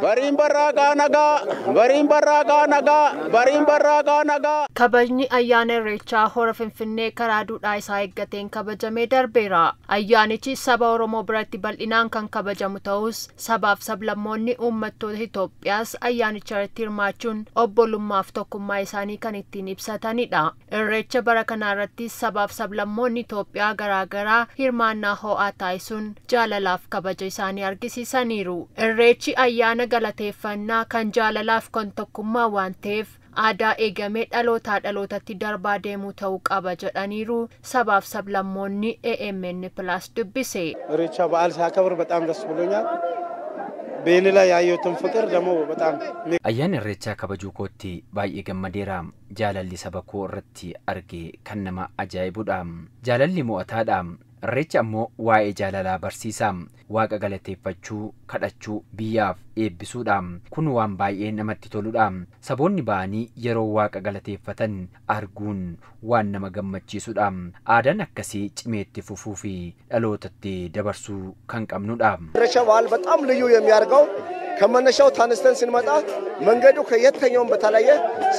Bariin barraaqaa nagaa. Kabajni ayyaana Irreechaa hora Finfinnee karaa duudhaa isaa eeggateen kabajamee darbeera. Ayyaanichi saba Oromoo biratti bal'inaan kan kabajamu ta'us sabaaf sablammoonni uummattoota Itoophiyaas ayyaanicha irratti hirmaachuun obbolummaaf tokkummaa isaanii kan ittiin ibsatanidha. Irreecha bara kana irratti sabaaf sablammoonni Itoophiyaa garaagaraa hirmaannaa ho'aa taasisuun jaalalaaf kabaja isaanii argisiisaniiru. Irreechi ayyaana galateeffannaa kan jaalalaaf kan tokkummaa waan ta'eef aadaa eegamee dhalootaa dhalootatti darbaa deemuu ta'uu qaba jedhaniiru sabaaf sablammoonni AMN Plus dubbise. ኢሬቻ በዓል ሲያከብር በጣም ደስ ብሎኛል። በሌላ ያየሁትን ፍቅር ደግሞ በጣም ayyaana irreechaa kabajuu kootti baay'ee gammadeera. Jaalalli saba koo irratti arge kan nama ajaa'ibudha. Jaalalli mo'ataadha. Irreechi ammoo waa'ee jaalalaa barsiisa. Waaqa galateeffachuu, kadhachuu, biyyaaf eebbisuudha. Kun waan baay'ee namatti toludha. Saboonni ba'anii yeroo waaqa galateeffatan arguun waan nama gammachiisudha. Aadaan akkasii cimeetti fufuu fi dhalootatti dabarsuu kan qabnudha. ኢሬቻ በዓል በጣም ልዩ የሚያደርገው ከመነሻው ታንስተን ስንመጣ መንገዱ ከየተኛውም በተለየ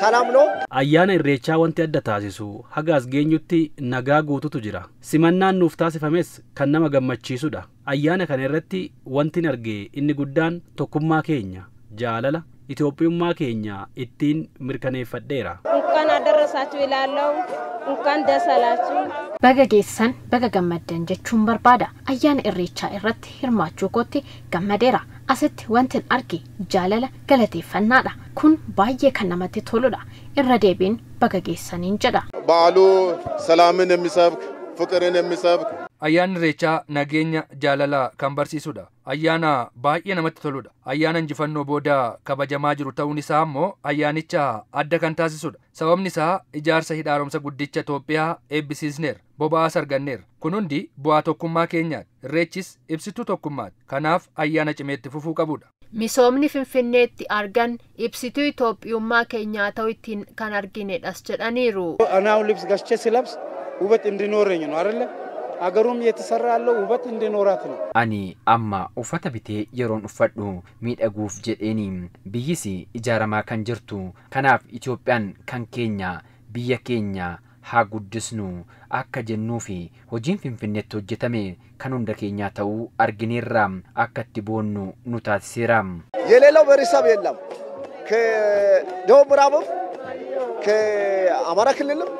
ሰላም ነው። ayyaana irreechaa wanti adda taasisu hagaas geenyutti nagaa guututu jira. Simannaan nuuf taasifames kan nama gammachiisudha. Ayyaana kana irratti wanti arge inni guddaan tokkummaa keenya, jaalala Itoophiyummaa keenya ittiin mirkaneeffadheera. እንኳን አደረሳችሁ ይላለው እንኳን ደስ አላችሁ Baga geessan baga gammaddan jechuun barbaada. Ayyaana Irreechaa irratti hirmaachuu kootti gammadeera. Asitti wanti arge jaalala galateeffannaadha. Kun baay'ee kan namatti toludha. Irra deebiin baga geessaniin jedha. በዓሉ ሰላምን የሚሰብክ ፍቅርን የሚሰብክ ayyaanni irreechaa nageenya jaalalaa kan barsiisudha. Ayyaana baay'ee namatti toludha. Ayyaana injifannoo booda kabajamaa jiru ta'uun isaa ammoo ayyaanicha adda kan taasisudha. Sababni isaa ijaarsa hidha haaromsa guddicha Itoophiyaa eebbisiisneera. Boba'aas arganneera. Kun hundi bu'aa tokkummaa keenyaati. Irreechis ibsituu tokkummaati. Kanaaf ayyaana cimeetti fufuu qabudha. Misoomni Finfinneetti argan ibsituu Itoophiyummaa keenyaa ta'uu ittiin kan arginedhas jedhaniiru. አናው ልብስ ገዝቼ ስለብስ ውበት እንዲኖረኝ ነው አይደለ? አገሩም እየተሰራ ያለው ውበት እንዲኖራት ነው። Ani amma uffata bitee yeroon uffadhu miidhaguuf jedheeni biyyis ijaaramaa kan jirtu. Kanaaf Itoophiyaan kan keenya biyya keenya haa guddisnu akka jennuu fi hojiin Finfinneetti hojjetame kan hunda keenyaa ta'uu argineerra akka itti boonnu nu taasiseera. የሌላው ብሔረሰብ የለም ከደቡብ ምዕራብም ከአማራ ክልልም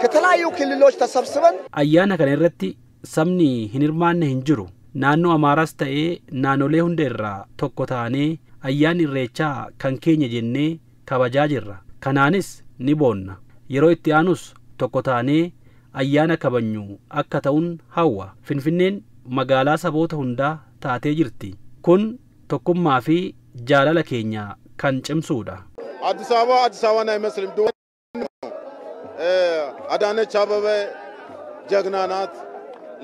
ከተለያዩ ክልሎች ተሰብስበን Ayyaana kana irratti sabni hin hirmaanne hin jiru. Naannoo Amaaraas ta'ee naannolee hunda irraa tokko taanee ayyaanni irreechaa kan keenya jennee kabajaa jirra. Kanaanis ni boonna. Yeroo itti aanus tokko taanee ayyaana kabajnu akka ta'uun hawwa. Finfinneen magaalaa saboota hundaa taatee jirti. Kun tokkummaa fi jaalala keenya kan cimsuudha. አዲስ አበባን አይመስልም። አዳነች አበበ ጀግና ናት።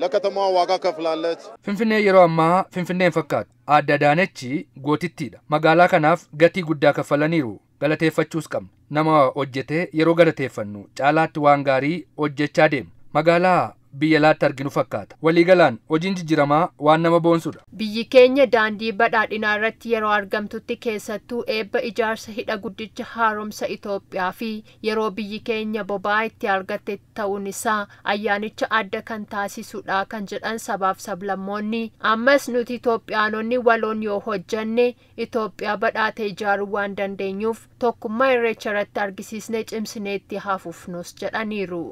ለከተማዋ ዋጋ ከፍላለች። Finfinnee yeroo ammaa Finfinneen fakkaatu. Aadde Adaanechi gootittiidha. Magaalaa kanaaf gatii guddaa kaffalaniiru. Galateeffachuus qabna. Nama hojjetee yeroo galateeffannu caalaatti waan gaarii hojjechaa deema. Magaalaa biyya laatti arginu fakkaata. Waliigalaan hojiin jijjiiramaa waan nama boonsudha. Biyyi keenya daandii badhaadhinaa irratti yeroo argamtutti keessattuu eebba ijaarsa hidha guddicha haaromsa Itoophiyaa fi yeroo biyyi keenya boba'aa itti argatte ta'uun isaa ayyaanicha adda kan taasisudha kan jedhan sabaaf sablammoonni. Ammas nuti Itoophiyaanonni waloon yoo hojjanne Itoophiyaa badhaate ijaaruu waan dandeenyuuf tokkummaa irreecha irratti argisiisnee cimsinee itti haa fufnus jedhaniiru.